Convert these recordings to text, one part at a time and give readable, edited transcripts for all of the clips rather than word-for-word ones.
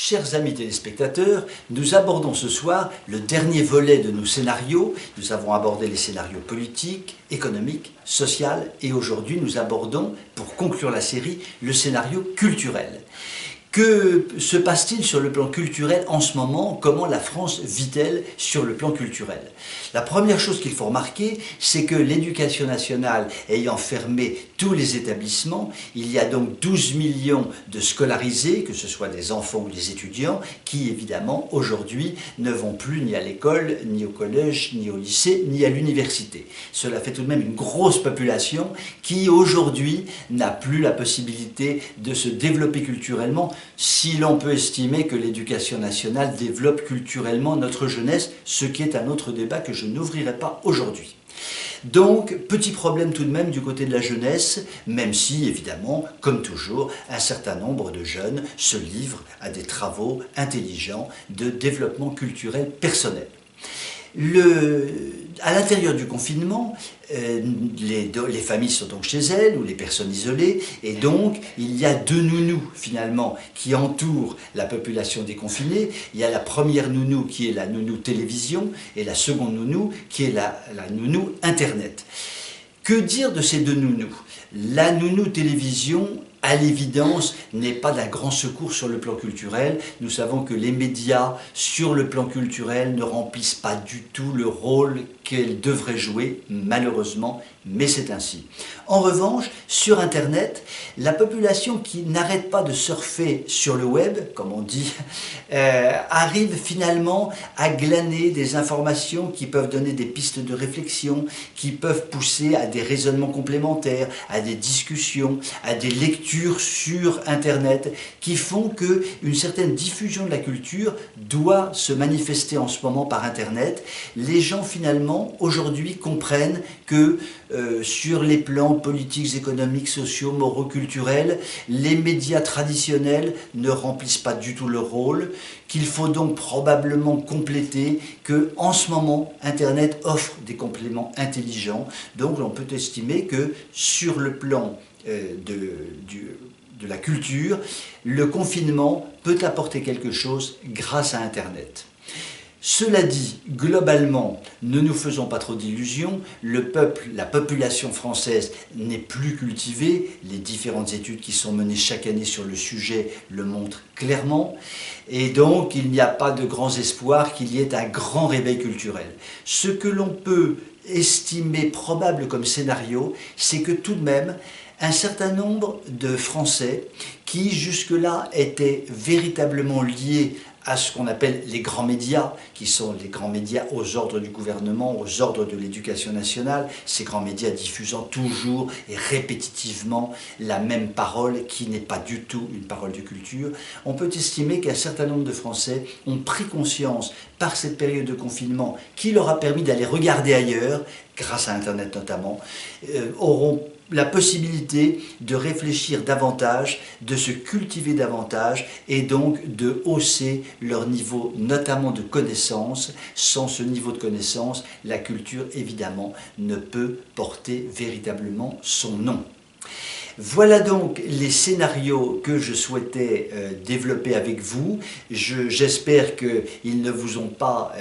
Chers amis téléspectateurs, nous abordons ce soir le dernier volet de nos scénarios. Nous avons abordé les scénarios politiques, économiques, sociaux et aujourd'hui nous abordons, pour conclure la série, le scénario culturel. Que se passe-t-il sur le plan culturel en ce moment? Comment la France vit-elle sur le plan culturel? La première chose qu'il faut remarquer, c'est que l'éducation nationale ayant fermé tous les établissements, il y a donc 12 millions de scolarisés, que ce soit des enfants ou des étudiants, qui évidemment aujourd'hui ne vont plus ni à l'école, ni au collège, ni au lycée, ni à l'université. Cela fait tout de même une grosse population qui aujourd'hui n'a plus la possibilité de se développer culturellement, si l'on peut estimer que l'éducation nationale développe culturellement notre jeunesse, ce qui est un autre débat que je n'ouvrirai pas aujourd'hui. Donc, petit problème tout de même du côté de la jeunesse, même si, évidemment, comme toujours, un certain nombre de jeunes se livrent à des travaux intelligents de développement culturel personnel. À l'intérieur du confinement, les familles sont donc chez elles, ou les personnes isolées, et donc il y a deux nounous finalement qui entourent la population déconfinée. Il y a la première nounou qui est la nounou télévision, et la seconde nounou qui est la nounou internet. Que dire de ces deux nounous? La nounou télévision, à l'évidence, n'est pas d'un grand secours sur le plan culturel. Nous savons que les médias, sur le plan culturel, ne remplissent pas du tout le rôle qu'elles devraient jouer, malheureusement, mais c'est ainsi. En revanche, sur Internet, la population qui n'arrête pas de surfer sur le web, comme on dit, arrive finalement à glaner des informations qui peuvent donner des pistes de réflexion, qui peuvent pousser à des raisonnements complémentaires, à des discussions, à des lectures sur Internet, qui font qu'une certaine diffusion de la culture doit se manifester en ce moment par Internet. Les gens finalement aujourd'hui comprennent que sur les plans politiques, économiques, sociaux, moraux, culturels, les médias traditionnels ne remplissent pas du tout leur rôle, qu'il faut donc probablement compléter, que en ce moment Internet offre des compléments intelligents. Donc on peut estimer que sur le plan de la culture, le confinement peut apporter quelque chose grâce à Internet. Cela dit, globalement, ne nous faisons pas trop d'illusions, la population française n'est plus cultivée, les différentes études qui sont menées chaque année sur le sujet le montrent clairement, et donc il n'y a pas de grands espoirs qu'il y ait un grand réveil culturel. Ce que l'on peut estimer probable comme scénario, c'est que tout de même, un certain nombre de Français qui jusque-là étaient véritablement liés à ce qu'on appelle les grands médias, qui sont les grands médias aux ordres du gouvernement, aux ordres de l'éducation nationale, ces grands médias diffusant toujours et répétitivement la même parole qui n'est pas du tout une parole de culture. On peut estimer qu'un certain nombre de Français ont pris conscience par cette période de confinement qui leur a permis d'aller regarder ailleurs, grâce à Internet notamment, auront la possibilité de réfléchir davantage, de se cultiver davantage et donc de hausser leur niveau notamment de connaissance. Sans ce niveau de connaissance, la culture évidemment ne peut porter véritablement son nom. Voilà donc les scénarios que je souhaitais développer avec vous. J'espère qu'ils ne vous ont pas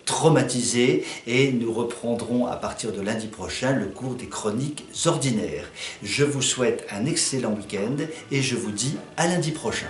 traumatisé et nous reprendrons à partir de lundi prochain le cours des chroniques ordinaires. Je vous souhaite un excellent week-end et je vous dis à lundi prochain.